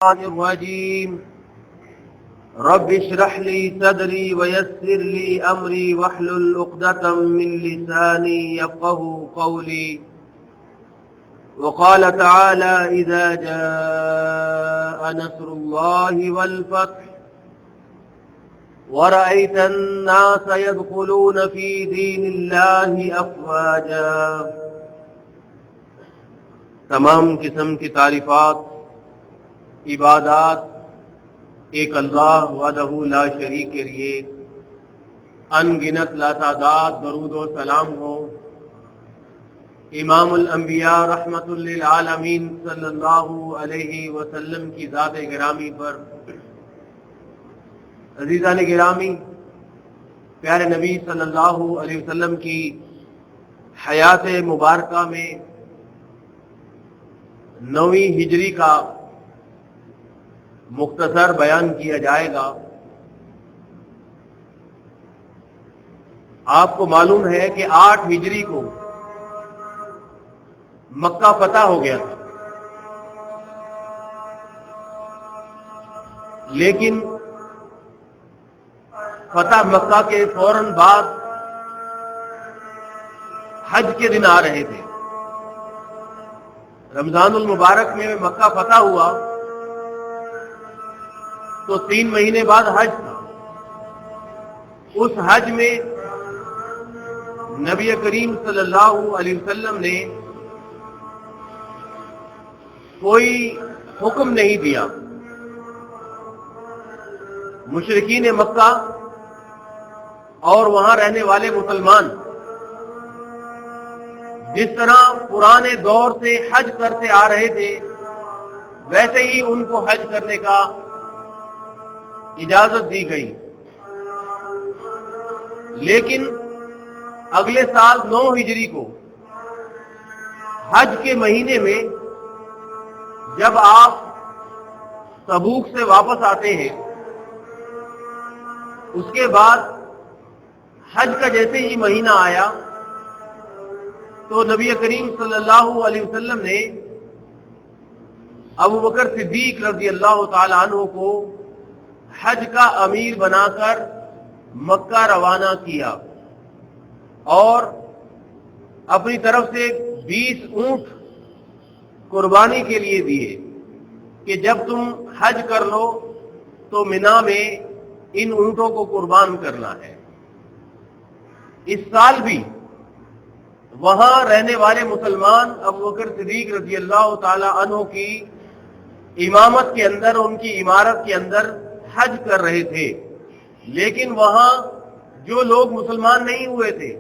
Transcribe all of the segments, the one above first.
الرجيم رب اشرح لي صدري ويسر لي أمري واحلل عقدة من لساني يفقهوا قولي وقال تعالى إذا جاء نصر الله والفتح ورأيت الناس يدخلون في دين الله أفواجا۔ تمام قسم کی تعریفات، عبادات ایک اللہ وحدہ لا شریک کے لیے، ان گنت لاتعداد درود و سلام ہو امام الانبیاء رحمت للعالمین صلی اللہ علیہ وسلم کی ذات گرامی پر۔ عزیزان گرامی، پیارے نبی صلی اللہ علیہ وسلم کی حیات مبارکہ میں 9ویں ہجری کا مختصر بیان کیا جائے گا۔ آپ کو معلوم ہے کہ 8 ہجری کو مکہ فتح ہو گیا تھا، لیکن فتح مکہ کے فوراً بعد حج کے دن آ رہے تھے۔ رمضان المبارک میں مکہ فتح ہوا تو 3 مہینے بعد حج تھا۔ اس حج میں نبی کریم صلی اللہ علیہ وسلم نے کوئی حکم نہیں دیا۔ مشرکین مکہ اور وہاں رہنے والے مسلمان جس طرح پرانے دور سے حج کرتے آ رہے تھے، ویسے ہی ان کو حج کرنے کا اجازت دی گئی، لیکن اگلے سال 9 ہجری کو حج کے مہینے میں جب آپ تبوک سے واپس آتے ہیں، اس کے بعد حج کا جیسے ہی مہینہ آیا تو نبی کریم صلی اللہ علیہ وسلم نے ابو بکر صدیق رضی اللہ تعالی عنہ کو حج کا امیر بنا کر مکہ روانہ کیا اور اپنی طرف سے 20 اونٹ قربانی کے لیے دیے کہ جب تم حج کر لو تو منا میں ان اونٹوں کو قربان کرنا ہے۔ اس سال بھی وہاں رہنے والے مسلمان ابو بکر صدیق رضی اللہ تعالی عنہ کی امامت کے اندر، ان کی عمارت کے اندر حج کر رہے تھے، لیکن وہاں جو لوگ مسلمان نہیں ہوئے تھے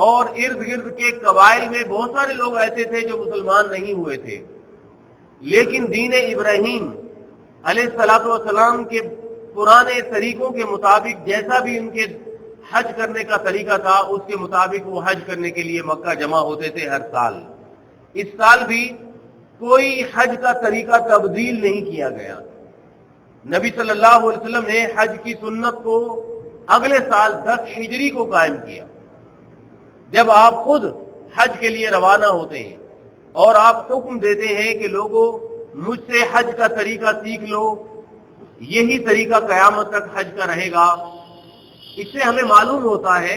اور ارد گرد کے قبائل میں بہت سارے لوگ ایسے تھے جو مسلمان نہیں ہوئے تھے، لیکن دین ابراہیم علیہ الصلوۃ والسلام کے پرانے طریقوں کے مطابق جیسا بھی ان کے حج کرنے کا طریقہ تھا، اس کے مطابق وہ حج کرنے کے لیے مکہ جمع ہوتے تھے ہر سال۔ اس سال بھی کوئی حج کا طریقہ تبدیل نہیں کیا گیا۔ نبی صلی اللہ علیہ وسلم نے حج کی سنت کو اگلے سال 10 ہجری کو قائم کیا، جب آپ خود حج کے لیے روانہ ہوتے ہیں اور آپ حکم دیتے ہیں کہ لوگوں مجھ سے حج کا طریقہ سیکھ لو، یہی طریقہ قیامت تک حج کا رہے گا۔ اس سے ہمیں معلوم ہوتا ہے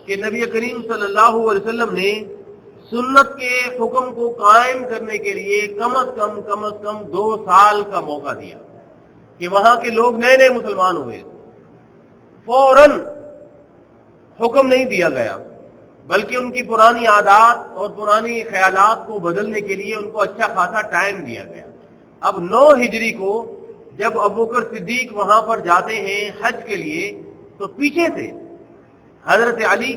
کہ نبی کریم صلی اللہ علیہ وسلم نے سنت کے حکم کو قائم کرنے کے لیے کم از کم 2 سال کا موقع دیا کہ وہاں کے لوگ نئے مسلمان ہوئے، فوراً حکم نہیں دیا گیا، بلکہ ان کی پرانی عادات اور پرانی خیالات کو بدلنے کے لیے ان کو اچھا خاصا ٹائم دیا گیا۔ اب 9 ہجری کو جب ابوبکر صدیق وہاں پر جاتے ہیں حج کے لیے تو پیچھے سے حضرت علی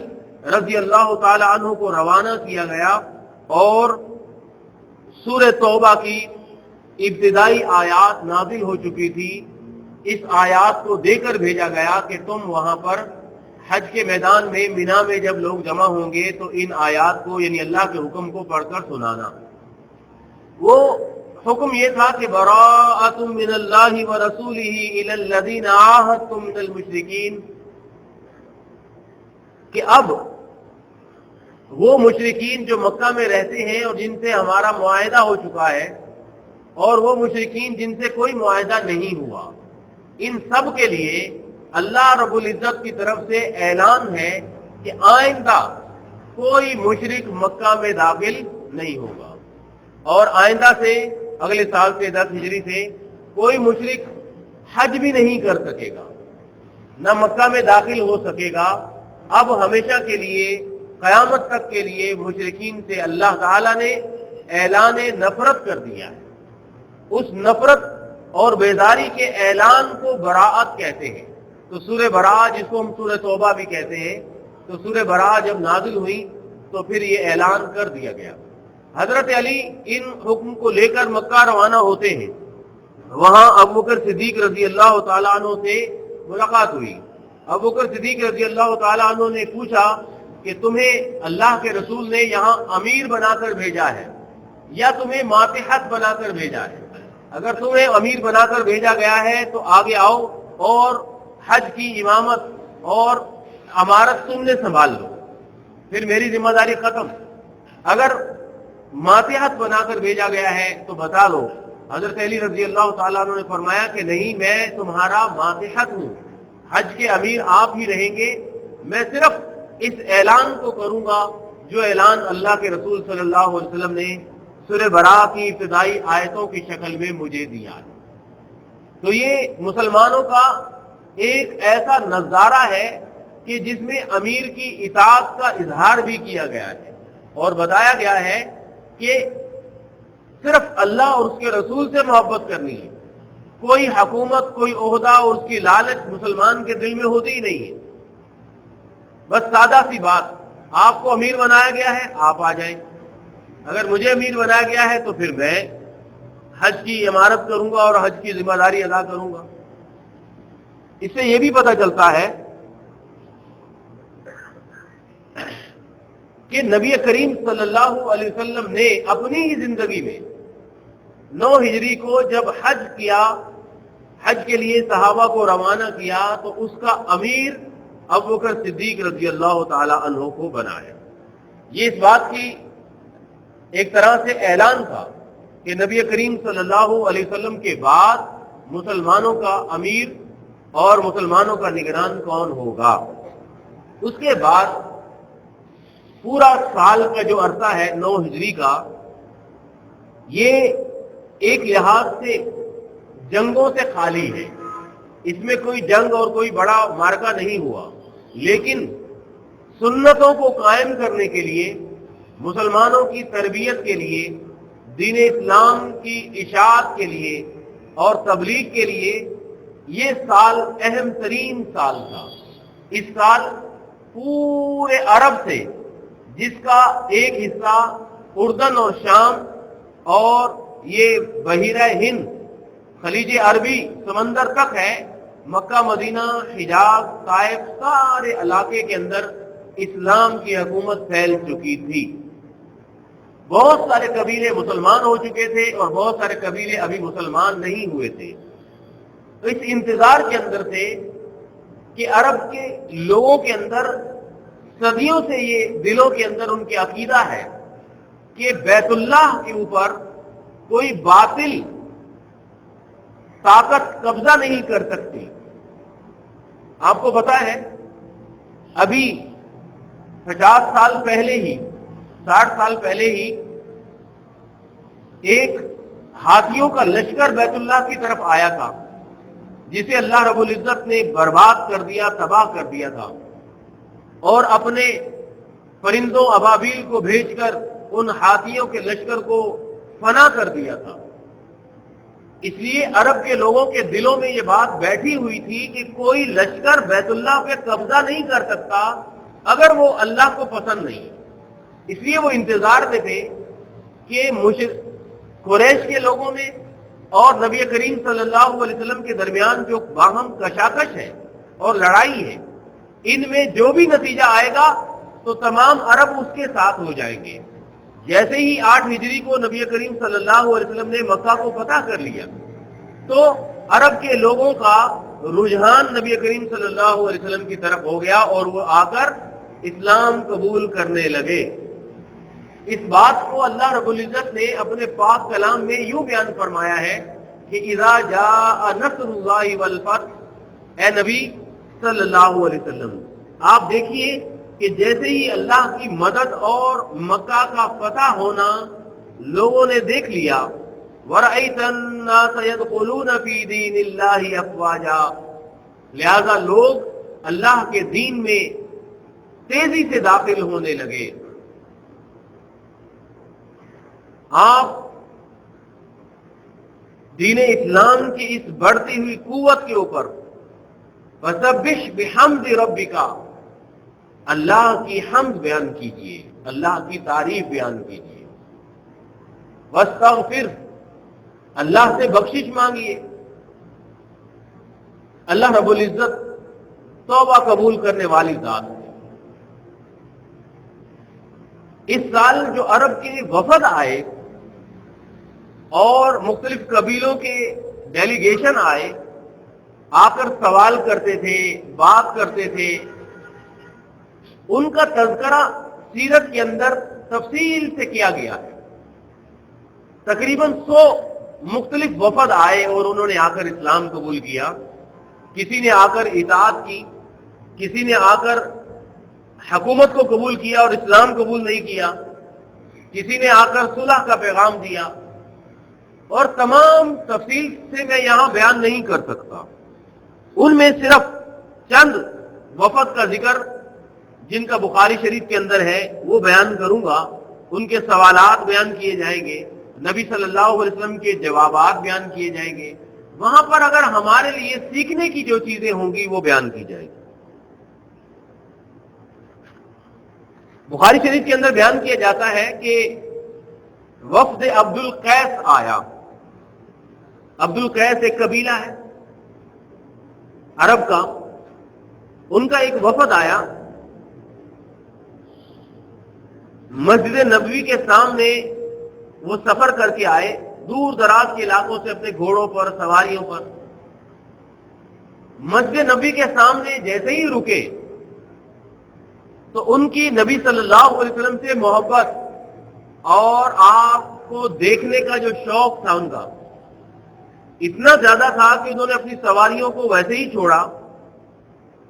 رضی اللہ تعالی عنہ کو روانہ کیا گیا اور سورہ توبہ کی ابتدائی آیات نازل ہو چکی تھی۔ اس آیات کو دے کر بھیجا گیا کہ تم وہاں پر حج کے میدان میں مینا میں جب لوگ جمع ہوں گے تو ان آیات کو یعنی اللہ کے حکم کو پڑھ کر سنانا۔ وہ حکم یہ تھا کہ براءۃ من اللہ ورسولہ الی الذین عاہدتم من المشرکین، کہ اب وہ مشرکین جو مکہ میں رہتے ہیں اور جن سے ہمارا معاہدہ ہو چکا ہے، اور وہ مشرکین جن سے کوئی معاہدہ نہیں ہوا، ان سب کے لیے اللہ رب العزت کی طرف سے اعلان ہے کہ آئندہ کوئی مشرک مکہ میں داخل نہیں ہوگا، اور آئندہ سے اگلے سال سے 10 ہجری سے کوئی مشرک حج بھی نہیں کر سکے گا، نہ مکہ میں داخل ہو سکے گا۔ اب ہمیشہ کے لیے قیامت تک کے لیے مشرکین سے اللہ تعالیٰ نے اعلان نفرت کر دیا ہے۔ اس نفرت اور بیزاری کے اعلان کو براءت کہتے ہیں۔ تو سورہ براءت، جس کو ہم سورہ توبہ بھی کہتے ہیں، تو سورہ براءت جب نازل ہوئی تو پھر یہ اعلان کر دیا گیا۔ حضرت علی ان حکم کو لے کر مکہ روانہ ہوتے ہیں۔ وہاں ابوبکر صدیق رضی اللہ تعالیٰ عنہ سے ملاقات ہوئی۔ ابوبکر صدیق رضی اللہ تعالیٰ عنہ نے پوچھا کہ تمہیں اللہ کے رسول نے یہاں امیر بنا کر بھیجا ہے یا تمہیں ماتحت بنا کر بھیجا ہے؟ اگر تمہیں امیر بنا کر بھیجا گیا ہے تو آگے آؤ اور حج کی امامت اور امارت تم نے سنبھال لو، پھر میری ذمہ داری ختم۔ اگر ماتحت بنا کر بھیجا گیا ہے تو بتا لو۔ حضرت علی رضی اللہ تعالیٰ عنہ نے فرمایا کہ نہیں، میں تمہارا ماتحت ہوں، حج کے امیر آپ ہی رہیں گے، میں صرف اس اعلان کو کروں گا جو اعلان اللہ کے رسول صلی اللہ علیہ وسلم نے سورہ براء کی ابتدائی آیتوں کی شکل میں مجھے دیا ہے۔ تو یہ مسلمانوں کا ایک ایسا نظارہ ہے کہ جس میں امیر کی اطاعت کا اظہار بھی کیا گیا ہے اور بتایا گیا ہے کہ صرف اللہ اور اس کے رسول سے محبت کرنی ہے، کوئی حکومت، کوئی عہدہ اور اس کی لالچ مسلمان کے دل میں ہوتی ہی نہیں ہے۔ بس سادہ سی بات، آپ کو امیر بنایا گیا ہے، آپ آ جائیں، اگر مجھے امیر بنایا گیا ہے تو پھر میں حج کی امارت کروں گا اور حج کی ذمہ داری ادا کروں گا۔ اس سے یہ بھی پتہ چلتا ہے کہ نبی کریم صلی اللہ علیہ وسلم نے اپنی ہی زندگی میں 9 ہجری کو جب حج کیا، حج کے لیے صحابہ کو روانہ کیا، تو اس کا امیر ابوبکر صدیق رضی اللہ تعالی عنہ کو بنایا۔ یہ اس بات کی ایک طرح سے اعلان تھا کہ نبی کریم صلی اللہ علیہ وسلم کے بعد مسلمانوں کا امیر اور مسلمانوں کا نگران کون ہوگا۔ اس کے بعد پورا سال کا جو عرصہ ہے 9 ہجری کا، یہ ایک لحاظ سے جنگوں سے خالی ہے، اس میں کوئی جنگ اور کوئی بڑا معرکہ نہیں ہوا، لیکن سنتوں کو قائم کرنے کے لیے، مسلمانوں کی تربیت کے لیے، دین اسلام کی اشاعت کے لیے اور تبلیغ کے لیے یہ سال اہم ترین سال تھا۔ اس سال پورے عرب سے، جس کا ایک حصہ اردن اور شام اور یہ بحیرہ ہند، خلیج عربی سمندر تک ہے، مکہ، مدینہ، حجاز، طائف، سارے علاقے کے اندر اسلام کی حکومت پھیل چکی تھی۔ بہت سارے قبیلے مسلمان ہو چکے تھے اور بہت سارے قبیلے ابھی مسلمان نہیں ہوئے تھے۔ تو اس انتظار کے اندر تھے کہ عرب کے لوگوں کے اندر صدیوں سے یہ دلوں کے اندر ان کے عقیدہ ہے کہ بیت اللہ کے اوپر کوئی باطل طاقت قبضہ نہیں کر سکتی۔ آپ کو پتا ہے ابھی 50 سال پہلے ہی، 60 سال پہلے ہی ایک ہاتھیوں کا لشکر بیت اللہ کی طرف آیا تھا، جسے اللہ رب العزت نے برباد کر دیا، تباہ کر دیا تھا، اور اپنے پرندوں ابابیل کو بھیج کر ان ہاتھیوں کے لشکر کو فنا کر دیا تھا۔ اس لیے عرب کے لوگوں کے دلوں میں یہ بات بیٹھی ہوئی تھی کہ کوئی لشکر بیت اللہ پہ قبضہ نہیں کر سکتا اگر وہ اللہ کو پسند نہیں۔ اس لیے وہ انتظار میں تھے کہ قریش کے لوگوں میں اور نبی کریم صلی اللہ علیہ وسلم کے درمیان جو باہم کشاکش ہے اور لڑائی ہے، ان میں جو بھی نتیجہ آئے گا تو تمام عرب اس کے ساتھ ہو جائیں گے۔ جیسے ہی 8 ہجری کو نبی کریم صلی اللہ علیہ وسلم نے مکہ کو فتح کر لیا تو عرب کے لوگوں کا رجحان نبی کریم صلی اللہ علیہ وسلم کی طرف ہو گیا اور وہ آ کر اسلام قبول کرنے لگے۔ اس بات کو اللہ رب العزت نے اپنے پاک کلام میں یوں بیان فرمایا ہے کہ اذا جاء نصر اللہ والفتح، اے نبی صلی اللہ علیہ وسلم آپ دیکھیے کہ جیسے ہی اللہ کی مدد اور مکہ کا فتح ہونا لوگوں نے دیکھ لیا، وَرَأَيْتَ النَّاسَ يَدْخُلُونَ فِي دِينِ اللَّهِ أَفْوَاجًا، لہذا لوگ اللہ کے دین میں تیزی سے داخل ہونے لگے۔ آپ دین اسلام کی اس بڑھتی ہوئی قوت کے اوپر فَسَبِّحْ بِحَمْدِ رَبِّكَ، اللہ کی حمد بیان کیجئے، اللہ کی تعریف بیان کیجئے، وَاسْتَغْفِرْ، اللہ سے بخشش مانگیے۔ اللہ رب العزت توبہ قبول کرنے والی ذات ہے۔ اس سال جو عرب کے وفد آئے اور مختلف قبیلوں کے ڈیلیگیشن آئے، آ کر سوال کرتے تھے، بات کرتے تھے، ان کا تذکرہ سیرت کے اندر تفصیل سے کیا گیا ہے۔ تقریباً 100 مختلف وفد آئے اور انہوں نے آ کر اسلام قبول کیا۔ کسی نے آ کر اطاعت کی، کسی نے آ کر حکومت کو قبول کیا اور اسلام قبول نہیں کیا، کسی نے آ کر صلح کا پیغام دیا، اور تمام تفصیل سے میں یہاں بیان نہیں کر سکتا۔ ان میں صرف چند وفد کا ذکر جن کا بخاری شریف کے اندر ہے وہ بیان کروں گا، ان کے سوالات بیان کیے جائیں گے، نبی صلی اللہ علیہ وسلم کے جوابات بیان کیے جائیں گے، وہاں پر اگر ہمارے لیے سیکھنے کی جو چیزیں ہوں گی وہ بیان کی جائیں گی۔ بخاری شریف کے اندر بیان کیا جاتا ہے کہ وفد عبد القیس آیا۔ عبد القیس ایک قبیلہ ہے عرب کا، ان کا ایک وفد آیا، مسجد نبوی کے سامنے وہ سفر کر کے آئے، دور دراز کے علاقوں سے اپنے گھوڑوں پر، سواریوں پر۔ مسجد نبوی کے سامنے جیسے ہی رکے تو ان کی نبی صلی اللہ علیہ وسلم سے محبت اور آپ کو دیکھنے کا جو شوق تھا ان کا اتنا زیادہ تھا کہ انہوں نے اپنی سواریوں کو ویسے ہی چھوڑا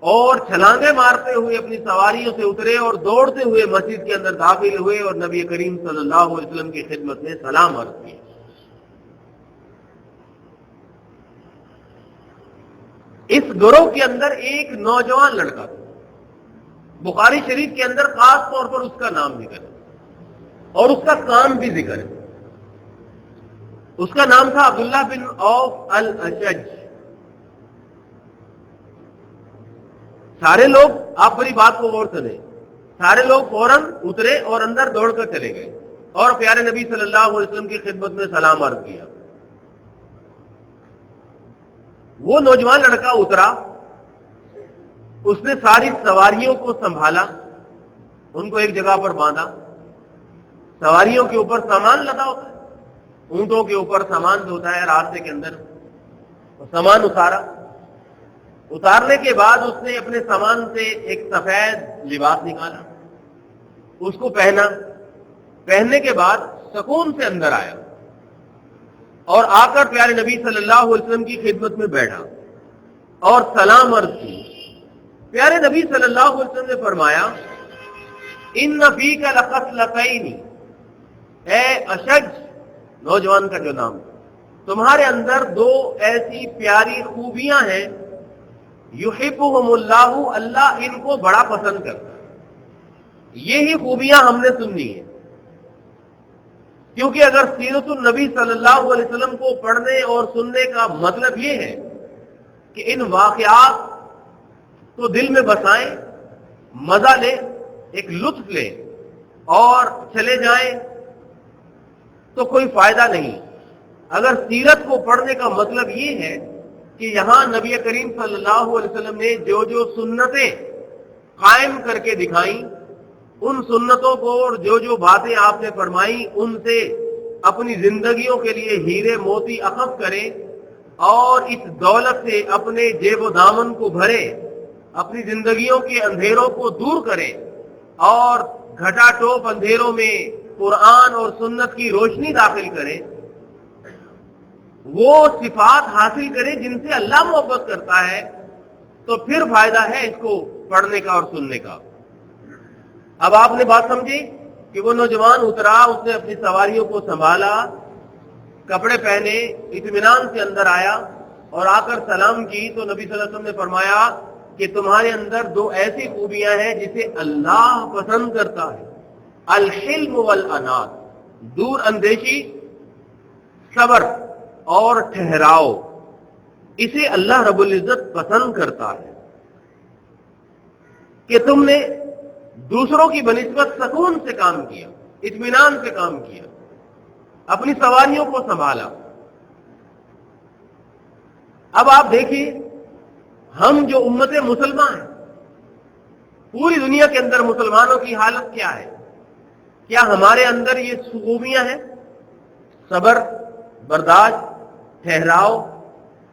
اور چھلانگیں مارتے ہوئے اپنی سواریوں سے اترے اور دوڑتے ہوئے مسجد کے اندر داخل ہوئے اور نبی کریم صلی اللہ علیہ وسلم کی خدمت میں سلام عرض کیا۔ اس گروہ کے اندر ایک نوجوان لڑکا تھا، بخاری شریف کے اندر خاص طور پر اس کا نام ذکر ہے اور اس کا کام بھی ذکر ہے۔ اس کا نام تھا عبداللہ بن عوف الاشج۔ سارے لوگ، آپ میری بات کو غور سنیں، سارے لوگ فوراً اترے اور اندر دوڑ کر چلے گئے اور پیارے نبی صلی اللہ علیہ وسلم کی خدمت میں سلام عرض کیا۔ وہ نوجوان لڑکا اترا، اس نے ساری سواریوں کو سنبھالا، ان کو ایک جگہ پر باندھا۔ سواریوں کے اوپر سامان لدا ہوتا ہے، اونٹوں کے اوپر سامان جو ہوتا ہے راستے کے اندر، سامان اتارا۔ اتارنے کے بعد اس نے اپنے سامان سے ایک سفید لباس نکالا، اس کو پہنا۔ پہننے کے بعد سکون سے اندر آیا اور آ کر پیارے نبی صلی اللہ علیہ وسلم کی خدمت میں بیٹھا اور سلام عرض کی۔ پیارے نبی صلی اللہ علیہ وسلم نے فرمایا، ان فیک لخصلتین، اے اشج، نوجوان کا جو نام، تمہارے اندر دو ایسی پیاری خوبیاں ہیں، یحبہم اللہ، اللہ ان کو بڑا پسند کرتا ہے۔ یہی خوبیاں ہم نے سننی ہیں، کیونکہ اگر سیرت النبی صلی اللہ علیہ وسلم کو پڑھنے اور سننے کا مطلب یہ ہے کہ ان واقعات کو دل میں بسائیں، مزہ لیں، ایک لطف لیں اور چلے جائیں تو کوئی فائدہ نہیں۔ اگر سیرت کو پڑھنے کا مطلب یہ ہے کہ یہاں نبی کریم صلی اللہ علیہ وسلم نے جو جو سنتیں قائم کر کے دکھائیں، ان سنتوں کو اور جو جو باتیں آپ نے فرمائیں ان سے اپنی زندگیوں کے لیے ہیرے موتی اخذ کریں اور اس دولت سے اپنے جیب و دامن کو بھریں، اپنی زندگیوں کے اندھیروں کو دور کریں اور گھٹا ٹوپ اندھیروں میں قرآن اور سنت کی روشنی داخل کرے، وہ صفات حاصل کرے جن سے اللہ محبت کرتا ہے، تو پھر فائدہ ہے اس کو پڑھنے کا اور سننے کا۔ اب آپ نے بات سمجھی کہ وہ نوجوان اترا، اس نے اپنی سواریوں کو سنبھالا، کپڑے پہنے، اطمینان سے اندر آیا اور آ کر سلام کی، تو نبی صلی اللہ علیہ وسلم نے فرمایا کہ تمہارے اندر دو ایسی خوبیاں ہیں جسے اللہ پسند کرتا ہے، الحلم والانات، دور اندیشی، صبر اور ٹھہراؤ، اسے اللہ رب العزت پسند کرتا ہے کہ تم نے دوسروں کی بنسبت سکون سے کام کیا، اطمینان سے کام کیا، اپنی سواریوں کو سنبھالا۔ اب آپ دیکھیے ہم جو امت مسلمان ہیں، پوری دنیا کے اندر مسلمانوں کی حالت کیا ہے؟ کیا ہمارے اندر یہ خوبیاں ہیں؟ صبر، برداشت، ٹھہراؤ،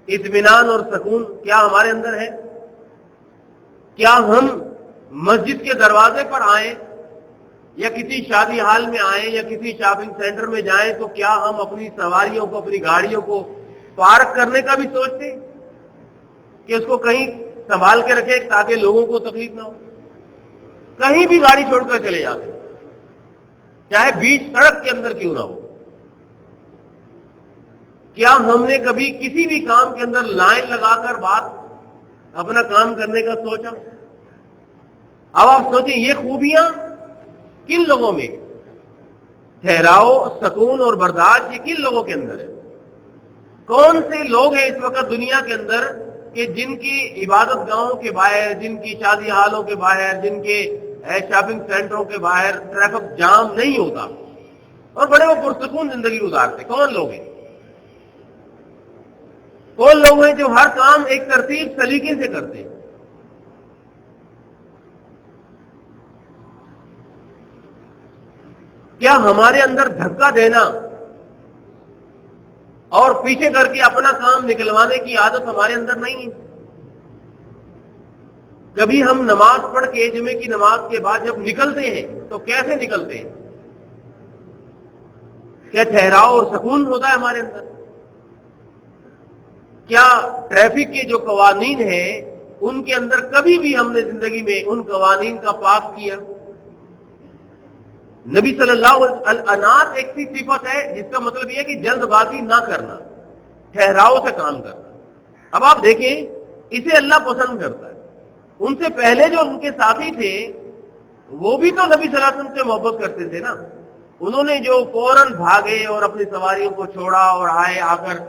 اطمینان اور سکون کیا ہمارے اندر ہے؟ کیا ہم مسجد کے دروازے پر آئیں یا کسی شادی حال میں آئیں یا کسی شاپنگ سینٹر میں جائیں تو کیا ہم اپنی سواریوں کو، اپنی گاڑیوں کو پارک کرنے کا بھی سوچتے ہیں کہ اس کو کہیں سنبھال کے رکھے تاکہ لوگوں کو تکلیف نہ ہو؟ کہیں بھی گاڑی چھوڑ کر چلے جاتے، چاہے بیچ سڑک کے اندر کیوں نہ ہو۔ کیا ہم نے کبھی کسی بھی کام کے اندر لائن لگا کر بات اپنا کام کرنے کا سوچا؟ اب آپ سوچیں یہ خوبیاں کن لوگوں میں، ٹھہراؤ، سکون اور برداشت، یہ کن لوگوں کے اندر ہے؟ کون سے لوگ ہیں اس وقت دنیا کے اندر کہ جن کی عبادت گاہوں کے باہر، جن کی شادی حالوں کے باہر، جن کے شاپنگ سینٹروں کے باہر ٹریفک جام نہیں ہوتا اور بڑے وہ پرسکون زندگی گزارتے؟ کون لوگ ہیں؟ کون لوگ ہیں جو ہر کام ایک ترتیب سلیقے سے کرتے ہیں؟ کیا ہمارے اندر دھکا دینا اور پیچھے کر کے اپنا کام نکلوانے کی عادت ہمارے اندر نہیں ہے؟ کبھی ہم نماز پڑھ کے، جمعے کی نماز کے بعد جب نکلتے ہیں تو کیسے نکلتے ہیں؟ کیا ٹھہراؤ اور سکون ہوتا ہے ہمارے اندر؟ کیا ٹریفک کے جو قوانین ہیں ان کے اندر کبھی بھی ہم نے زندگی میں ان قوانین کا پاس کیا؟ نبی صلی اللہ علیہ وسلم، الانات ایک سی صفت ہے جس کا مطلب یہ ہے کہ جلد بازی نہ کرنا، ٹھہراؤ سے کام کرنا۔ اب آپ دیکھیں اسے اللہ پسند کرتا ہے۔ ان سے پہلے جو ان کے ساتھی تھے وہ بھی تو نبی صلی اللہ علیہ وسلم سے محبت کرتے تھے نا، انہوں نے جو فوراً بھاگے اور اپنی سواریوں کو چھوڑا اور آئے، آ کر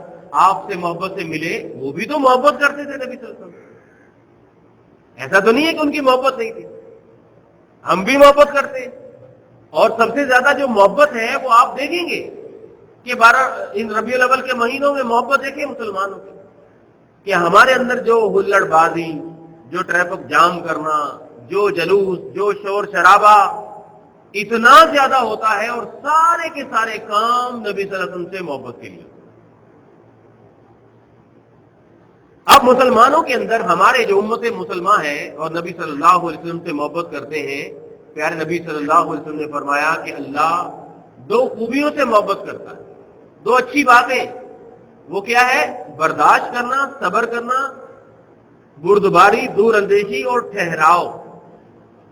آپ سے محبت سے ملے، وہ بھی تو محبت کرتے تھے نبی صلی اللہ علیہ وسلم۔ ایسا تو نہیں ہے کہ ان کی محبت نہیں تھی، ہم بھی محبت کرتے ہیں۔ اور سب سے زیادہ جو محبت ہے وہ آپ دیکھیں گے کہ ان ربیع الاول کے مہینوں میں محبت دیکھیں مسلمانوں کی، کہ ہمارے اندر جو ہلڑ بازی، جو ٹریفک جام کرنا، جو جلوس، جو شور شرابہ اتنا زیادہ ہوتا ہے، اور سارے کے سارے کام نبی صلی اللہ علیہ وسلم سے محبت کے لیے۔ اب مسلمانوں کے اندر ہمارے جو امت مسلمہ ہیں اور نبی صلی اللہ علیہ وسلم سے محبت کرتے ہیں، پیارے نبی صلی اللہ علیہ وسلم نے فرمایا کہ اللہ دو خوبیوں سے محبت کرتا ہے، دو اچھی باتیں۔ وہ کیا ہے؟ برداشت کرنا، صبر کرنا، بردباری، دور اندیشی اور ٹھہراؤ۔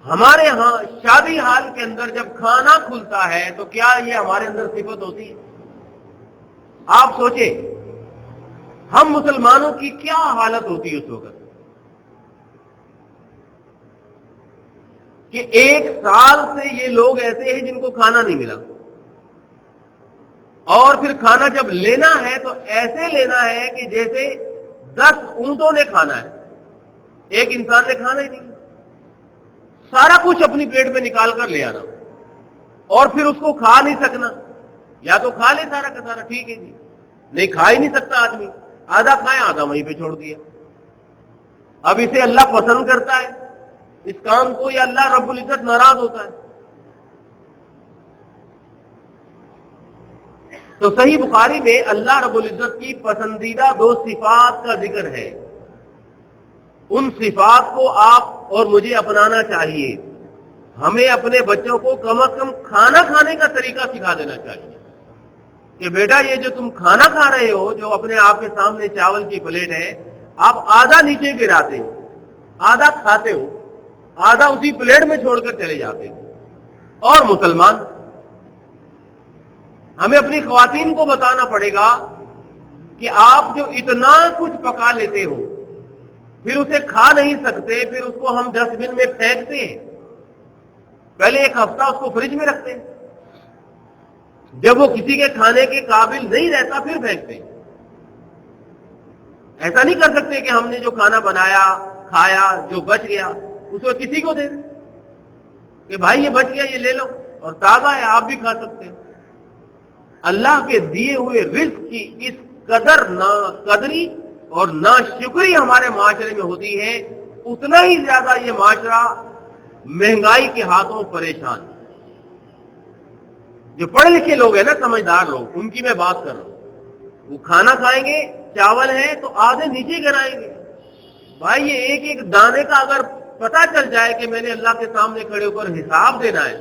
ہمارے ہاں شادی حال کے اندر جب کھانا کھلتا ہے تو کیا یہ ہمارے اندر صفت ہوتی ہے؟ آپ سوچیں ہم مسلمانوں کی کیا حالت ہوتی ہے اس وقت کہ ایک سال سے یہ لوگ ایسے ہیں جن کو کھانا نہیں ملا، اور پھر کھانا جب لینا ہے تو ایسے لینا ہے کہ جیسے 10 اونٹوں نے کھانا ہے، ایک انسان نے کھانا ہی نہیں، سارا کچھ اپنی پلیٹ میں نکال کر لے آنا اور پھر اس کو کھا نہیں سکنا۔ یا تو کھا لے سارا کا سارا، ٹھیک ہے جی، نہیں کھا ہی نہیں سکتا آدمی، آدھا کھائے آدھا وہیں پہ چھوڑ دیا۔ اب اسے اللہ پسند کرتا ہے اس کام کو، یا اللہ رب العزت ناراض ہوتا ہے؟ تو صحیح بخاری میں اللہ رب العزت کی پسندیدہ 2 صفات کا ذکر ہے، ان صفات کو آپ اور مجھے اپنانا چاہیے۔ ہمیں اپنے بچوں کو کم از کم کھانا کھانے کا طریقہ سکھا دینا چاہیے کہ بیٹا یہ جو تم کھانا کھا رہے ہو، جو اپنے آپ کے سامنے چاول کی پلیٹ ہے، آپ آدھا نیچے گراتے ہو، آدھا کھاتے ہو، آدھا اسی پلیٹ میں چھوڑ کر چلے جاتے ہو. اور مسلمان، ہمیں اپنی خواتین کو بتانا پڑے گا کہ آپ جو اتنا کچھ پکا لیتے ہو پھر اسے کھا نہیں سکتے، پھر اس کو ہم ڈسٹ بن میں پھینکتے ہیں، پہلے ایک ہفتہ اس کو فریج میں رکھتے ہیں، جب وہ کسی کے کھانے کے قابل نہیں رہتا پھر پھینکتے ہیں. ایسا نہیں کر سکتے کہ ہم نے جو کھانا بنایا کھایا جو بچ گیا اس کو کسی کو دے دیں کہ بھائی یہ بچ گیا یہ لے لو اور تازہ ہے آپ بھی کھا سکتے ہیں. اللہ کے دیے ہوئے رزق کی اس قدر نا قدری اور نا شکری ہمارے معاشرے میں ہوتی ہے، اتنا ہی زیادہ یہ معاشرہ مہنگائی کے ہاتھوں پریشان. جو پڑھے لکھے لوگ ہیں نا، سمجھدار لوگ، ان کی میں بات کر رہا ہوں، وہ کھانا کھائیں گے، چاول ہے تو آدھے نیچے گرائیں گے. بھائی یہ ایک ایک دانے کا اگر پتہ چل جائے کہ میں نے اللہ کے سامنے کھڑے ہو کر حساب دینا ہے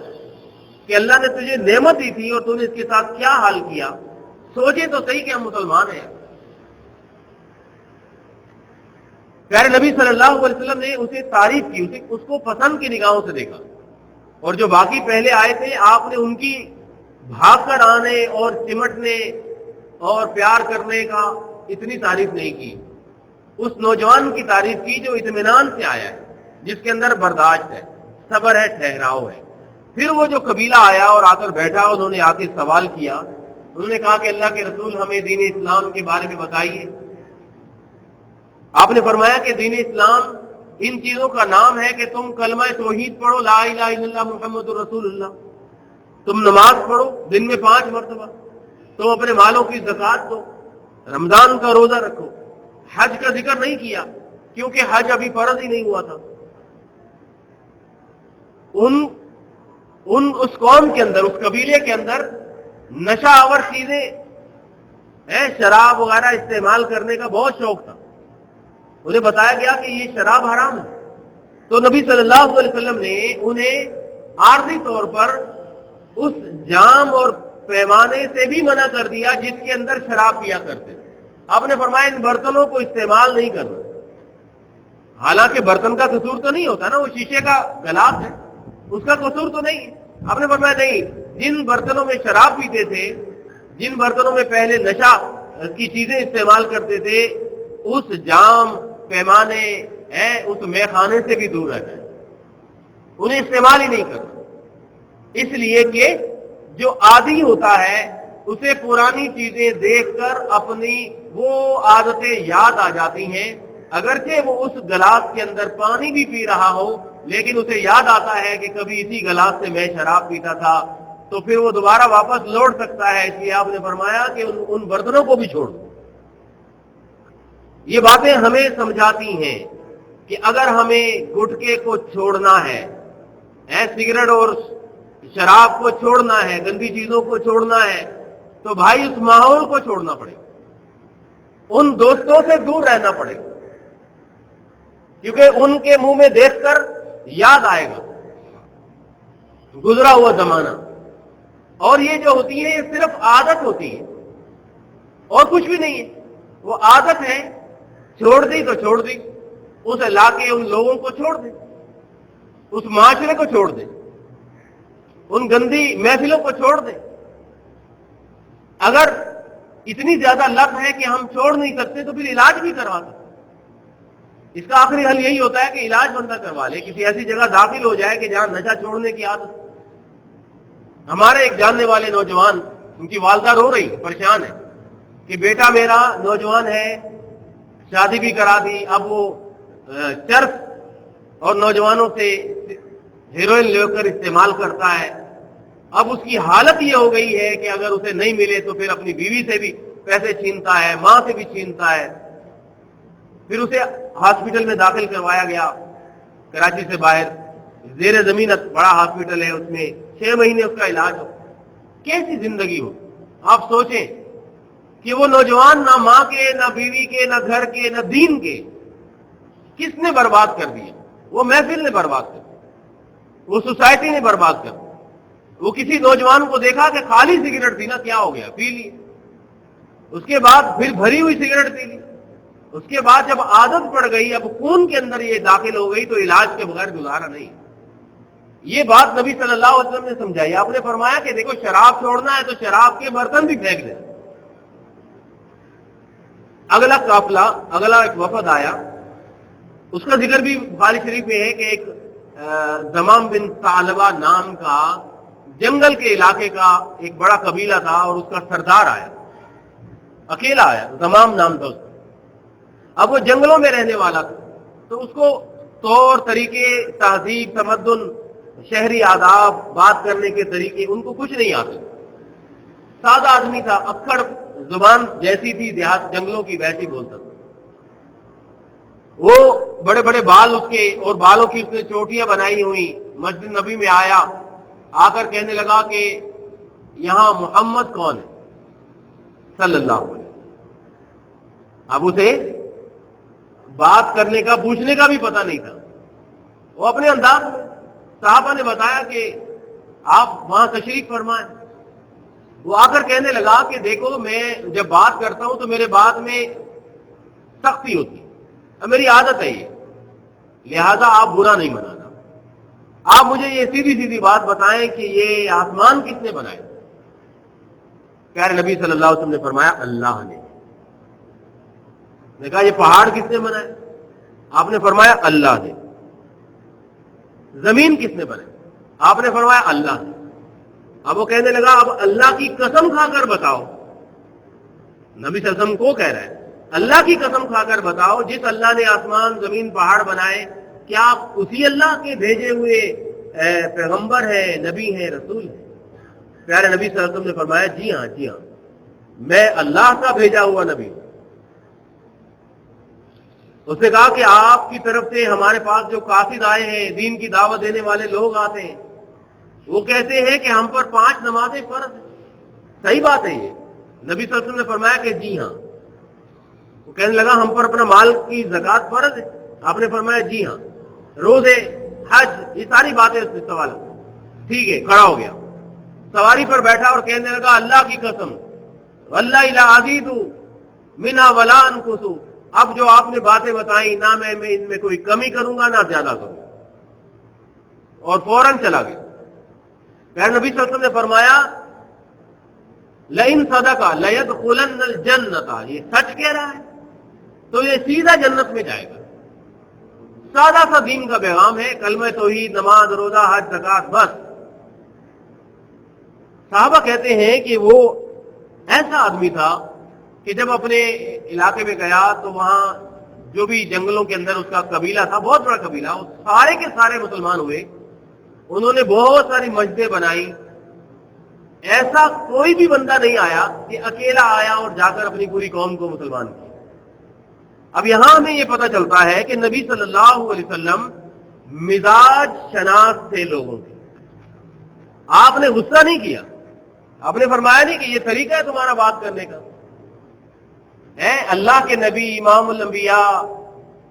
کہ اللہ نے تجھے نعمت دی تھی اور تو نے اس کے ساتھ کیا حال کیا، سوچے تو صحیح کہ ہم مسلمان ہیں. پیارے نبی صلی اللہ علیہ وسلم نے اسے تعریف کی، اس کو پسند کی نگاہوں سے دیکھا، اور جو باقی پہلے آئے تھے آپ نے ان کی بھاگ کر آنے اور چمٹنے اور پیار کرنے کا اتنی تعریف نہیں کی. اس نوجوان کی تعریف کی جو اطمینان سے آیا ہے، جس کے اندر برداشت ہے، صبر ہے، ٹھہراؤ ہے. پھر وہ جو قبیلہ آیا اور آ کر بیٹھا، انہوں نے آ کے سوال کیا، انہوں نے کہا کہ اللہ کے رسول ہمیں دین اسلام کے بارے میں بتائیے. آپ نے فرمایا کہ دین اسلام ان چیزوں کا نام ہے کہ تم کلمہ توحید پڑھو، لا الہ الا اللہ محمد رسول اللہ، تم نماز پڑھو دن میں 5 مرتبہ، تم اپنے مالوں کی زکوٰۃ دو، رمضان کا روزہ رکھو. حج کا ذکر نہیں کیا کیونکہ حج ابھی فرض ہی نہیں ہوا تھا. اس قوم کے اندر، اس قبیلے کے اندر نشہ آور چیزیں، شراب وغیرہ استعمال کرنے کا بہت شوق تھا. انہیں بتایا گیا کہ یہ شراب حرام ہے، تو نبی صلی اللہ علیہ وسلم نے انہیں عارضی طور پر اس جام اور پیمانے سے بھی منع کر دیا جس کے اندر شراب پیا کرتے. آپ نے فرمایا ان برتنوں کو استعمال نہیں کرنا. حالانکہ برتن کا قصور تو نہیں ہوتا نا، وہ شیشے کا گلاس ہے، اس کا قصور تو نہیں. آپ نے فرمایا نہیں، جن برتنوں میں شراب پیتے تھے، جن برتنوں میں پہلے نشہ کی چیزیں استعمال کرتے تھے، اس جام پیمانے اس میخانے سے بھی دور رہنا ہے، انہیں استعمال ہی نہیں کرنا. اس لیے کہ جو عادی ہوتا ہے اسے پرانی چیزیں دیکھ کر اپنی وہ عادتیں یاد آ جاتی ہیں، اگرچہ وہ اس گلاس کے اندر پانی بھی پی رہا ہو لیکن اسے یاد آتا ہے کہ کبھی اسی گلاس سے میں شراب پیتا تھا، تو پھر وہ دوبارہ واپس لوٹ سکتا ہے. اس لیے آپ نے فرمایا کہ ان برتنوں کو بھی چھوڑ دو. یہ باتیں ہمیں سمجھاتی ہیں کہ اگر ہمیں گٹکے کو چھوڑنا ہے، سگریٹ اور شراب کو چھوڑنا ہے، گندی چیزوں کو چھوڑنا ہے، تو بھائی اس ماحول کو چھوڑنا پڑے گا، ان دوستوں سے دور رہنا پڑے گا، کیونکہ ان کے منہ میں دیکھ کر یاد آئے گا گزرا ہوا زمانہ. اور یہ جو ہوتی ہے یہ صرف عادت ہوتی ہے اور کچھ بھی نہیں ہے. وہ عادت ہے، چھوڑ دی تو چھوڑ دی، اس علاقے ان لوگوں کو چھوڑ دے، اس معاشرے کو چھوڑ دے، ان گندی محفلوں کو چھوڑ دے. اگر اتنی زیادہ لت ہے کہ ہم چھوڑ نہیں سکتے تو پھر علاج بھی کروا سکتے. اس کا آخری حل یہی ہوتا ہے کہ علاج بندہ کروا لے، کسی ایسی جگہ داخل ہو جائے کہ جہاں نشہ چھوڑنے کی عادت. ہمارے ایک جاننے والے نوجوان، ان کی والدہ رو رہی پریشان ہے کہ بیٹا میرا نوجوان ہے، شادی بھی کرا دی، اب وہ چرس اور نوجوانوں سے ہیروئن لے کر استعمال کرتا ہے. اب اس کی حالت یہ ہو گئی ہے کہ اگر اسے نہیں ملے تو پھر اپنی بیوی سے بھی پیسے چھینتا ہے، ماں سے بھی چھینتا ہے. پھر اسے ہاسپٹل میں داخل کروایا گیا، کراچی سے باہر زیر زمین بڑا ہاسپٹل ہے، اس میں 6 مہینے اس کا علاج ہو. کیسی زندگی ہو؟ آپ سوچیں کہ وہ نوجوان نہ ماں کے، نہ بیوی کے، نہ گھر کے، نہ دین کے، کس نے برباد کر دیا؟ وہ محفل نے برباد کر دیا. وہ سوسائٹی نے برباد کر دی۔ وہ کسی نوجوان کو دیکھا کہ خالی سگریٹ تھی نا، کیا ہو گیا، پی لی، اس کے بعد پھر بھری ہوئی سگریٹ پی لی، اس کے بعد جب عادت پڑ گئی، اب خون کے اندر یہ داخل ہو گئی تو علاج کے بغیر گزارا نہیں۔ یہ بات نبی صلی اللہ علیہ وسلم نے سمجھائی۔ آپ نے فرمایا کہ دیکھو شراب چھوڑنا ہے تو شراب کے برتن بھی پھینک دیں۔ اگلا قافلہ، اگلا ایک وفد آیا، اس کا ذکر بھی بخاری شریف میں ہے کہ ایک زمام بن ثعلبہ نام کا جنگل کے علاقے کا ایک بڑا قبیلہ تھا، اور اس کا سردار آیا، اکیلا آیا، زمام نام تھا اس کا۔ اب وہ جنگلوں میں رہنے والا تھا، تو اس کو طور طریقے، تہذیب، تمدن، شہری آداب، بات کرنے کے طریقے ان کو کچھ نہیں آتے، سادہ آدمی تھا، اکڑ زبان جیسی تھی دیہات جنگلوں کی ویسی بولتا تھا۔ وہ بڑے بڑے بال اس کے، اور بالوں کی اس نے چوٹیاں بنائی ہوئی، مسجد نبی میں آیا، آ کر کہنے لگا کہ یہاں محمد کون ہے صلی اللہ علیہ وسلم۔ اب اسے بات کرنے کا، پوچھنے کا بھی پتہ نہیں تھا، وہ اپنے انداز میں، صحابہ نے بتایا کہ آپ وہاں تشریف فرمائیں۔ وہ آ کر کہنے لگا کہ دیکھو میں جب بات کرتا ہوں تو میرے بات میں سختی ہوتی ہے، اور میری عادت ہے یہ، لہذا آپ برا نہیں منانا، آپ مجھے یہ سیدھی سیدھی بات بتائیں کہ یہ آسمان کس نے بنائے؟ پیارے نبی صلی اللہ علیہ وسلم نے فرمایا اللہ نے کہا یہ پہاڑ کس نے بنائے؟ آپ نے فرمایا اللہ نے۔ زمین کس نے بنائی؟ آپ نے فرمایا اللہ نے۔ اب وہ کہنے لگا اب اللہ کی قسم کھا کر بتاؤ، نبی صلی اللہ علیہ وسلم کو کہہ رہا ہے اللہ کی قسم کھا کر بتاؤ، جس اللہ نے آسمان زمین پہاڑ بنائے، کیا آپ اسی اللہ کے بھیجے ہوئے پیغمبر ہیں، نبی ہیں، رسول ہیں؟ پیارے نبی صلی اللہ علیہ وسلم نے فرمایا جی ہاں جی ہاں، میں اللہ کا بھیجا ہوا نبی ہوں۔ اس نے کہا کہ آپ کی طرف سے ہمارے پاس جو قاصد آئے ہیں، دین کی دعوت دینے والے لوگ آتے ہیں، وہ کہتے ہیں کہ ہم پر 5 نمازیں فرض ہیں، صحیح بات ہے یہ؟ نبی صلی اللہ علیہ وسلم نے فرمایا کہ جی ہاں۔ وہ کہنے لگا ہم پر اپنا مال کی زکوٰۃ فرض ہے؟ آپ نے فرمایا جی ہاں۔ روزے، حج، یہ ساری باتیں اس سے سوال، ٹھیک ہے، کھڑا ہو گیا، سواری پر بیٹھا اور کہنے لگا اللہ کی قسم، واللہ لا ازید منها ولا انقص، اب جو آپ نے باتیں بتائیں نہ میں ان میں کوئی کمی کروں گا نہ زیادہ کروں گا، اور فوراً چلا گیا۔ پھر نبی صلی اللہ علیہ وسلم نے فرمایا لئن صدق لیدخلن الجنۃ، یہ سچ کہہ رہا ہے تو یہ سیدھا جنت میں جائے گا۔ سادہ سا دین کا پیغام ہے، کلمہ توحید، نماز، روزہ، حج، زکوٰۃ، بس۔ صحابہ کہتے ہیں کہ وہ ایسا آدمی تھا کہ جب اپنے علاقے میں گیا تو وہاں جو بھی جنگلوں کے اندر اس کا قبیلہ تھا، بہت بڑا قبیلہ، وہ سارے کے سارے مسلمان ہوئے، انہوں نے بہت ساری مسجدیں بنائی، ایسا کوئی بھی بندہ نہیں آیا کہ اکیلا آیا اور جا کر اپنی پوری قوم کو مسلمان کیا۔ اب یہاں ہمیں یہ پتہ چلتا ہے کہ نبی صلی اللہ علیہ وسلم مزاج شناس تھے لوگوں کے۔ آپ نے غصہ نہیں کیا، آپ نے فرمایا نہیں کہ یہ طریقہ ہے تمہارا بات کرنے کا، ہے اللہ کے نبی، امام الانبیاء،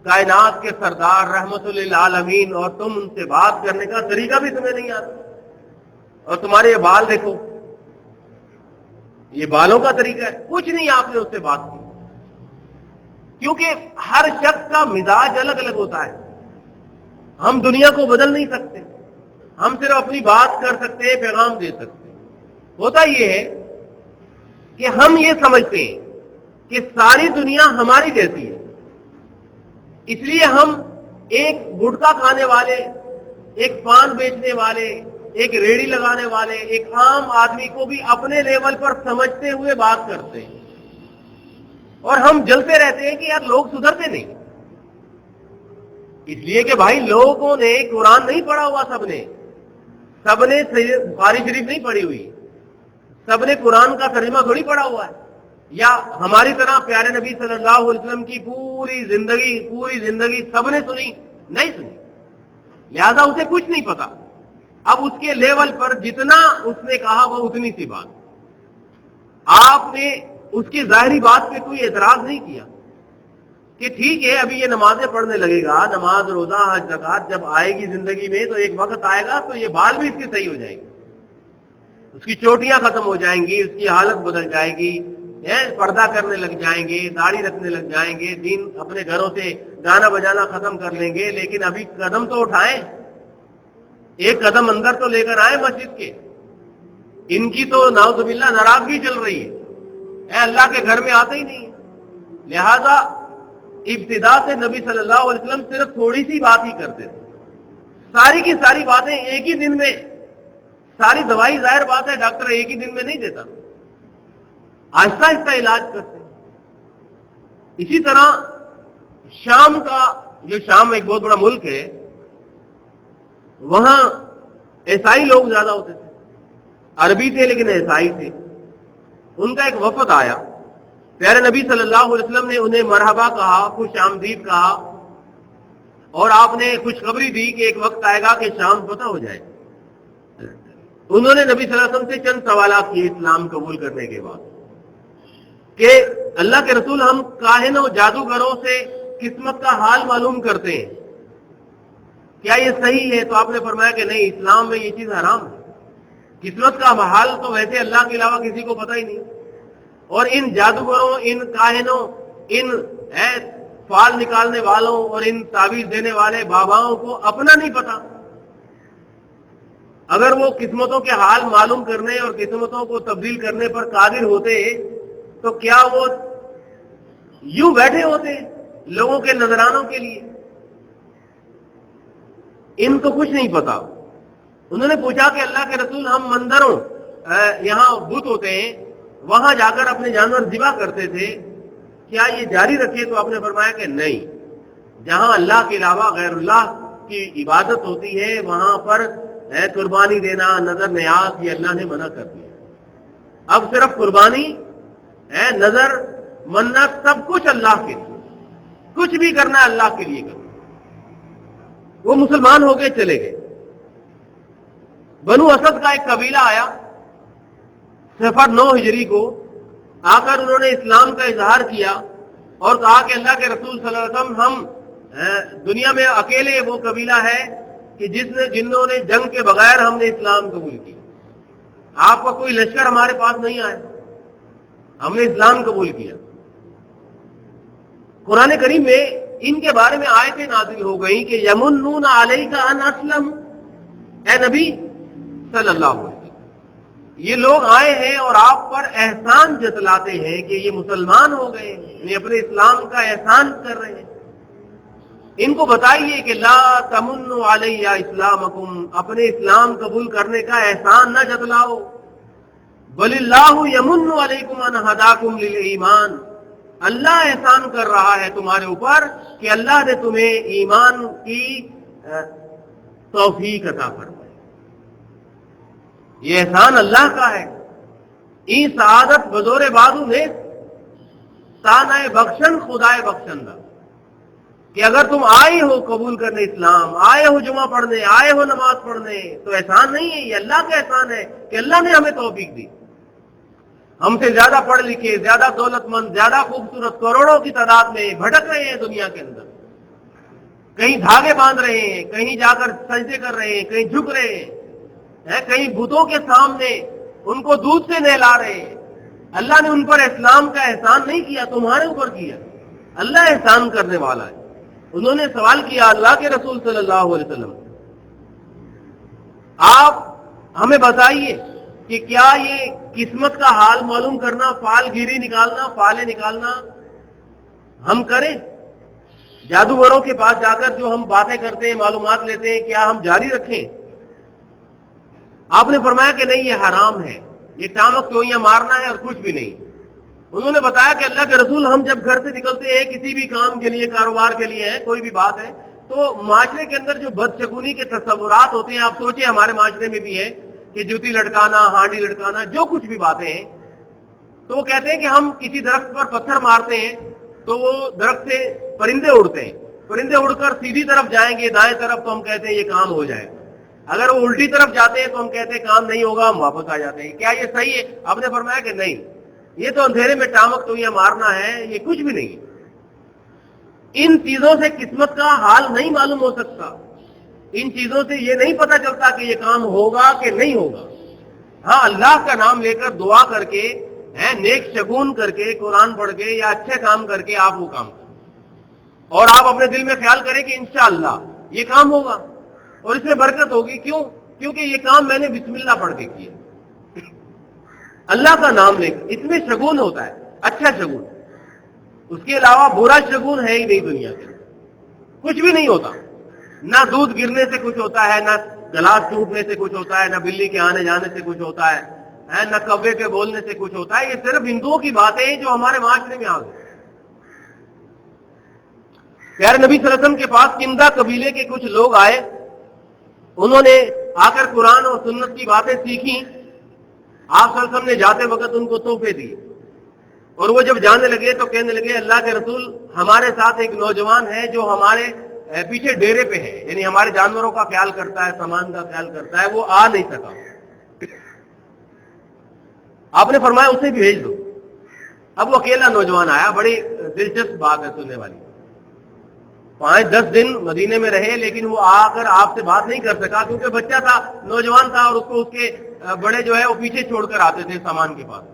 کائنات کے سردار، رحمت للعالمین، اور تم ان سے بات کرنے کا طریقہ بھی تمہیں نہیں آتا، اور تمہارے یہ بال دیکھو، یہ بالوں کا طریقہ ہے، کچھ نہیں آپ نے اس سے بات کی، کیونکہ ہر شخص کا مزاج الگ الگ ہوتا ہے۔ ہم دنیا کو بدل نہیں سکتے، ہم صرف اپنی بات کر سکتے ہیں، پیغام دے سکتے ہیں۔ ہوتا یہ ہے کہ ہم یہ سمجھتے ہیں کہ ساری دنیا ہماری جیسی ہے، اس لیے ہم ایک گٹکا کھانے والے، ایک پان بیچنے والے، ایک ریڑھی لگانے والے، ایک عام آدمی کو بھی اپنے لیول پر سمجھتے ہوئے بات کرتے ہیں، اور ہم جلتے رہتے ہیں کہ یار لوگ سدھرتے نہیں، اس لیے کہ بھائی لوگوں نے قرآن نہیں پڑھا ہوا، سب نے بخاری شریف نہیں پڑھی ہوئی، سب نے قرآن کا ترجمہ تھوڑی پڑھا ہوا ہے، یا ہماری طرح پیارے نبی صلی اللہ علیہ وسلم کی پوری زندگی سب نے سنی نہیں سنی، لہذا اسے کچھ نہیں پتا۔ اب اس کے لیول پر جتنا اس نے کہا وہ اتنی سی بات، آپ نے اس کی ظاہری بات پہ کوئی اعتراض نہیں کیا، کہ ٹھیک ہے ابھی یہ نمازیں پڑھنے لگے گا، نماز روزہ حج زکات جب آئے گی زندگی میں تو ایک وقت آئے گا تو یہ بال بھی اس کی صحیح ہو جائیں گے، اس کی چوٹیاں ختم ہو جائیں گی، اس کی حالت بدل جائے گی، پردہ کرنے لگ جائیں گے، داڑھی رکھنے لگ جائیں گے، دین اپنے گھروں سے گانا بجانا ختم کر لیں گے، لیکن ابھی قدم تو اٹھائیں، ایک قدم اندر تو لے کر آئے مسجد کے۔ ان کی تو نعوذ باللہ ناراضگی چل رہی ہے، اللہ کے گھر میں آتے ہی نہیں، لہذا ابتدا سے نبی صلی اللہ علیہ وسلم صرف تھوڑی سی بات ہی کرتے تھے، ساری کی ساری باتیں ایک ہی دن میں، ساری دوائی ظاہر بات ہے ڈاکٹر ایک ہی دن میں نہیں دیتا، آہستہ آہستہ علاج کرتے ہیں۔ اسی طرح شام کا، جو شام ایک بہت بڑا ملک ہے، وہاں عیسائی لوگ زیادہ ہوتے تھے، عربی تھے لیکن عیسائی تھے۔ ان کا ایک وفد آیا، پیارے نبی صلی اللہ علیہ وسلم نے انہیں مرحبا کہا، خوش آمدید کہا، اور آپ نے خوشخبری دی کہ ایک وقت آئے گا کہ شام فتح ہو جائے۔ انہوں نے نبی صلی اللہ علیہ وسلم سے چند سوالات کیے اسلام قبول کرنے کے بعد کہ اللہ کے رسول ہم کاہن و جادوگروں سے قسمت کا حال معلوم کرتے ہیں، کیا یہ صحیح ہے؟ تو آپ نے فرمایا کہ نہیں، اسلام میں یہ چیز حرام ہے، قسمت کا حال تو ویسے اللہ کے علاوہ کسی کو پتہ ہی نہیں، اور ان جادوگروں، ان کاہنوں، ان فال نکالنے والوں اور ان تعویذ دینے والے باباؤں کو اپنا نہیں پتا۔ اگر وہ قسمتوں کے حال معلوم کرنے اور قسمتوں کو تبدیل کرنے پر قادر ہوتے تو کیا وہ یوں بیٹھے ہوتے لوگوں کے نذرانوں کے لیے؟ ان کو کچھ نہیں پتا۔ انہوں نے پوچھا کہ اللہ کے رسول ہم مندروں، یہاں بت ہوتے ہیں، وہاں جا کر اپنے جانور ذبح کرتے تھے، کیا یہ جاری رکھے؟ تو آپ نے فرمایا کہ نہیں، جہاں اللہ کے علاوہ غیر اللہ کی عبادت ہوتی ہے وہاں پر قربانی دینا، نظر نیاز، یہ اللہ نے منع کر دیا۔ اب صرف قربانی، نظر، منت، سب کچھ اللہ کے لیے، کچھ بھی کرنا ہے اللہ کے لیے کرنا۔ وہ مسلمان ہو کے چلے گئے۔ بنو اسد کا ایک قبیلہ آیا صفر 9 ہجری کو، آ کر انہوں نے اسلام کا اظہار کیا اور کہا کہ اللہ کے رسول صلی اللہ علیہ وسلم ہم دنیا میں اکیلے وہ قبیلہ ہے کہ جنہوں نے جنگ کے بغیر ہم نے اسلام قبول کیا، آپ کا کوئی لشکر ہمارے پاس نہیں آیا، ہم نے اسلام قبول کیا۔ قرآن کریم میں ان کے بارے میں آیتیں نازل ہو گئیں کہ یمنون علیک ان اسلم، اے نبی صلی اللہ علیہ وسلم، یہ لوگ آئے ہیں اور آپ پر احسان جتلاتے ہیں کہ یہ مسلمان ہو گئے، یہ اپنے اسلام کا احسان کر رہے ہیں۔ ان کو بتائیے کہ لا تمنوا علی اسلامکم، اپنے اسلام قبول کرنے کا احسان نہ جتلاؤ، بل اللہ یمن علیکم ان ہداکم للایمان، اللہ احسان کر رہا ہے تمہارے اوپر کہ اللہ نے تمہیں ایمان کی توفیق عطا فرمائی۔ یہ احسان اللہ کا ہے۔ ای سعادت بزور بادو نے تانائے بخشن خدائے بخشندہ، کہ اگر تم آئے ہو قبول کرنے اسلام، آئے ہو جمعہ پڑھنے، آئے ہو نماز پڑھنے، تو احسان نہیں ہے، یہ اللہ کا احسان ہے کہ اللہ نے ہمیں توفیق دی۔ ہم سے زیادہ پڑھ لکھے، زیادہ دولت مند، زیادہ خوبصورت کروڑوں کی تعداد میں بھٹک رہے ہیں دنیا کے اندر، کہیں دھاگے باندھ رہے ہیں، کہیں جا کر سجدے کر رہے ہیں، کہیں جھک رہے ہیں، کہیں بتوں کے سامنے ان کو دودھ سے نہلا رہے ہیں۔ اللہ نے ان پر اسلام کا احسان نہیں کیا، تمہارے اوپر کیا۔ اللہ احسان کرنے والا ہے۔ انہوں نے سوال کیا اللہ کے رسول صلی اللہ علیہ وسلم، آپ ہمیں بتائیے کہ کیا یہ قسمت کا حال معلوم کرنا، فال گیری نکالنا، فالے نکالنا ہم کریں؟ جادوگروں کے پاس جا کر جو ہم باتیں کرتے ہیں، معلومات لیتے ہیں، کیا ہم جاری رکھیں؟ آپ نے فرمایا کہ نہیں، یہ حرام ہے، یہ ٹامک چوئیاں مارنا ہے اور کچھ بھی نہیں۔ انہوں نے بتایا کہ اللہ کے رسول ہم جب گھر سے نکلتے ہیں کسی بھی کام کے لیے، کاروبار کے لیے ہے، کوئی بھی بات ہے، تو معاشرے کے اندر جو بدشگونی کے تصورات ہوتے ہیں، آپ سوچیں ہمارے معاشرے میں بھی ہے کہ جوتی لٹکانا، ہانڈی لٹکانا، جو کچھ بھی باتیں ہیں، تو وہ کہتے ہیں کہ ہم کسی درخت پر پتھر مارتے ہیں تو وہ درخت سے پرندے اڑتے ہیں، پرندے اڑ کر سیدھی طرف جائیں گے دائیں طرف تو ہم کہتے ہیں یہ کام ہو جائے گا، اگر وہ الٹی طرف جاتے ہیں تو ہم کہتے ہیں کام نہیں ہوگا، ہم واپس آ جاتے ہیں۔ کیا یہ صحیح ہے؟ آپ نے فرمایا کہ نہیں، یہ تو اندھیرے میں ٹامک تو یہ مارنا ہے، یہ کچھ بھی نہیں ہے۔ ان چیزوں سے قسمت کا حال نہیں معلوم ہو سکتا، ان چیزوں سے یہ نہیں پتا چلتا کہ یہ کام ہوگا کہ نہیں ہوگا۔ ہاں، اللہ کا نام لے کر دعا کر کے، نیک شگون کر کے، قرآن پڑھ کے یا اچھے کام کر کے آپ وہ کام کریں، اور آپ اپنے دل میں خیال کریں کہ انشاءاللہ یہ کام ہوگا اور اس میں برکت ہوگی۔ کیوں؟ کیونکہ یہ کام میں نے بسم اللہ پڑھ کے کیا، اللہ کا نام لے کے، اس میں شگون ہوتا ہے، اچھا شگون۔ اس کے علاوہ برا شگون ہے ہی نہیں دنیا کے، کچھ بھی نہیں ہوتا۔ نہ دودھ گرنے سے کچھ ہوتا ہے، نہ گلاس ٹوٹنے سے کچھ ہوتا ہے، نہ بلی کے آنے جانے سے کچھ ہوتا ہے، نہ کوے کے بولنے سے کچھ ہوتا ہے۔ یہ صرف ہندوؤں کی باتیں ہیں جو ہمارے معاشرے میں آ گئی۔ پیارے نبی صلی اللہ علیہ وسلم کے پاس کندہ قبیلے کے کچھ لوگ آئے، انہوں نے آ کر قرآن اور سنت کی باتیں سیکھی۔ آپ صلی اللہ علیہ وسلم نے جاتے وقت ان کو تحفے دیے، اور وہ جب جانے لگے تو کہنے لگے اللہ کے رسول، ہمارے ساتھ ایک نوجوان ہے جو ہمارے پیچھے ڈیرے پہ ہے، یعنی ہمارے جانوروں کا خیال کرتا ہے، سامان کا خیال کرتا ہے، وہ آ نہیں سکا۔ آپ نے فرمایا اسے بھی بھیج دو۔ اب وہ اکیلا نوجوان آیا، بڑی دلچسپ بات ہے سننے والی۔ 5-10 دن مدینے میں رہے، لیکن وہ آ کر آپ سے بات نہیں کر سکا، کیونکہ بچہ تھا، نوجوان تھا، اور اس کو اس کے بڑے جو ہے وہ پیچھے چھوڑ کر آتے تھے سامان کے پاس۔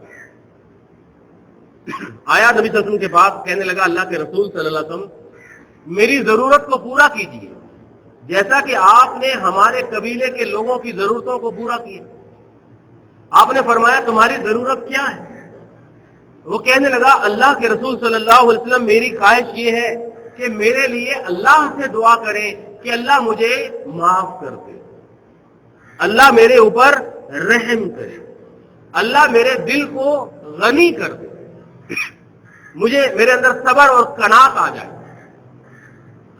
آیا نبی صلی اللہ علیہ وسلم کے پاس، کہنے لگا اللہ کے رسول صلی اللہ علیہ وسلم، میری ضرورت کو پورا کیجیے جیسا کہ آپ نے ہمارے قبیلے کے لوگوں کی ضرورتوں کو پورا کیا۔ آپ نے فرمایا تمہاری ضرورت کیا ہے؟ وہ کہنے لگا اللہ کے رسول صلی اللہ علیہ وسلم، میری خواہش یہ ہے کہ میرے لیے اللہ سے دعا کریں کہ اللہ مجھے معاف کر دے، اللہ میرے اوپر رحم کرے، اللہ میرے دل کو غنی کر دے، مجھے میرے اندر صبر اور قناعت آ جائے۔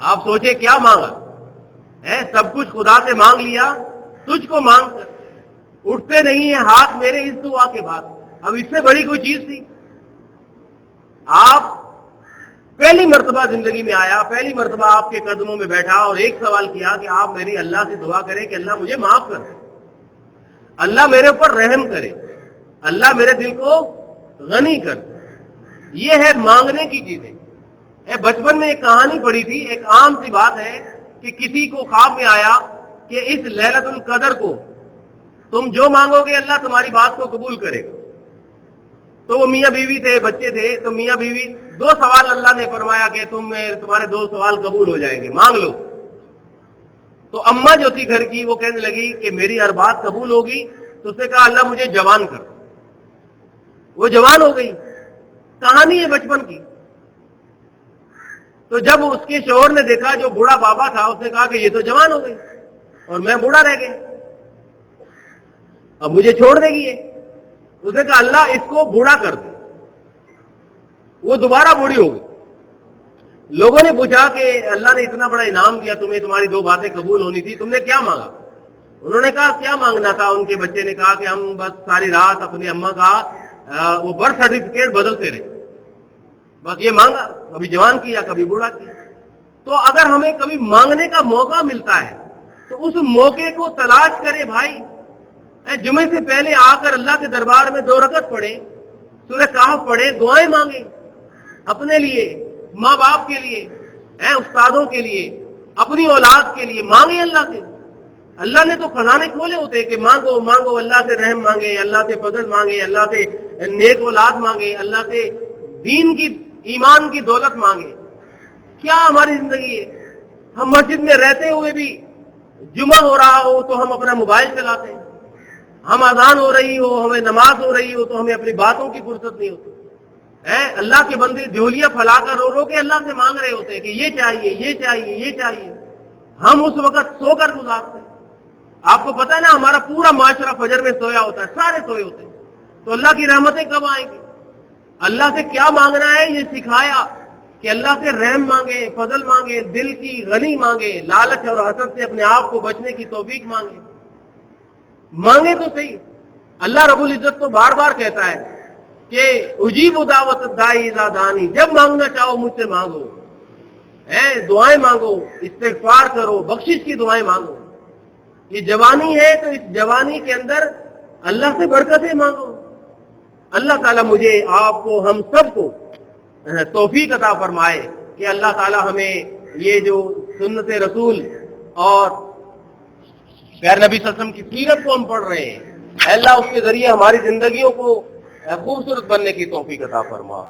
آپ سوچے کیا مانگا ہے؟ سب کچھ خدا سے مانگ لیا، تجھ کو مانگ کر اٹھتے نہیں ہیں ہاتھ میرے اس دعا کے بعد، اب اس سے بڑی کوئی چیز تھی؟ آپ پہلی مرتبہ زندگی میں آیا، پہلی مرتبہ آپ کے قدموں میں بیٹھا اور ایک سوال کیا کہ آپ میری اللہ سے دعا کریں کہ اللہ مجھے معاف کر دے، اللہ میرے اوپر رحم کرے، اللہ میرے دل کو غنی کر دے۔ یہ ہے مانگنے کی چیزیں۔ بچپن میں ایک کہانی پڑھی تھی، ایک عام سی بات ہے کہ کسی کو خواب میں آیا کہ اس لیلۃ القدر کو تم جو مانگو گے اللہ تمہاری بات کو قبول کرے گا۔ تو وہ میاں بیوی تھے، بچے تھے، تو میاں بیوی 2 سوال اللہ نے فرمایا کہ تمہارے 2 سوال قبول ہو جائیں گے، مانگ لو۔ تو اماں جو تھی گھر کی، وہ کہنے لگی کہ میری ہر بات قبول ہوگی، تو اس نے کہا اللہ مجھے جوان کر۔ وہ جوان ہو گئی، کہانی ہے بچپن کی۔ تو جب اس کے شوہر نے دیکھا، جو بوڑھا بابا تھا، اس نے کہا کہ یہ تو جوان ہو گئی اور میں بوڑھا رہ گیا، اب مجھے چھوڑ دے گی یہ۔ اس نے کہا اللہ اس کو بوڑھا کر دے۔ وہ دوبارہ بوڑھی ہو گئی۔ لوگوں نے پوچھا کہ اللہ نے اتنا بڑا انعام دیا تمہیں، تمہاری 2 باتیں قبول ہونی تھی، تم نے کیا مانگا؟ انہوں نے کہا کیا مانگنا تھا؟ ان کے بچے نے کہا کہ ہم بس ساری رات اپنی اماں کا وہ برتھ سرٹیفکیٹ بدلتے رہے، بس یہ مانگا، کبھی جوان کیا کبھی بوڑھا کیا۔ تو اگر ہمیں کبھی مانگنے کا موقع ملتا ہے تو اس موقع کو تلاش کرے بھائی۔ جمعے سے پہلے آ کر اللہ کے دربار میں 2 رکعت پڑھے، سورہ کہف پڑھے، دعائیں مانگیں اپنے لیے، ماں باپ کے لیے، استادوں کے لیے، اپنی اولاد کے لیے، مانگیں اللہ سے۔ اللہ نے تو خزانے کھولے ہوتے کہ مانگو مانگو، اللہ سے رحم مانگے، اللہ سے فضل مانگے، اللہ سے نیک اولاد مانگے، اللہ سے دین کی، ایمان کی دولت مانگے۔ کیا ہماری زندگی ہے؟ ہم مسجد میں رہتے ہوئے بھی جمعہ ہو رہا ہو تو ہم اپنا موبائل چلاتے ہیں، ہم اذان ہو رہی ہو، ہمیں نماز ہو رہی ہو تو ہمیں اپنی باتوں کی فرصت نہیں ہوتی۔ اللہ کے بندے جھولیاں پھیلا کر رو رو کے اللہ سے مانگ رہے ہوتے ہیں کہ یہ چاہیے یہ چاہیے یہ چاہیے، ہم اس وقت سو کر گزارتے ہیں۔ آپ کو پتہ ہے نا، ہمارا پورا معاشرہ فجر میں سویا ہوتا ہے، سارے سوئے ہوتے ہیں، تو اللہ کی رحمتیں کب آئیں گی؟ اللہ سے کیا مانگنا ہے یہ سکھایا کہ اللہ سے رحم مانگے، فضل مانگے، دل کی غنی مانگے، لالچ اور حسد سے اپنے آپ کو بچنے کی توفیق مانگے۔ مانگے تو صحیح۔ اللہ رب العزت تو بار بار کہتا ہے کہ اجیب دعوت الداعی اذا دعانی، جب مانگنا چاہو مجھ سے مانگو، دعائیں مانگو، استغفار کرو، بخشش کی دعائیں مانگو۔ یہ جوانی ہے تو اس جوانی کے اندر اللہ سے برکتیں مانگو۔ اللہ تعالیٰ مجھے، آپ کو، ہم سب کو توفیق عطا فرمائے کہ اللہ تعالی ہمیں یہ جو سنت رسول اور پیارے نبی صلی اللہ علیہ وسلم کی سیرت کو ہم پڑھ رہے ہیں، اے اللہ اس کے ذریعے ہماری زندگیوں کو خوبصورت بننے کی توفیق عطا فرما۔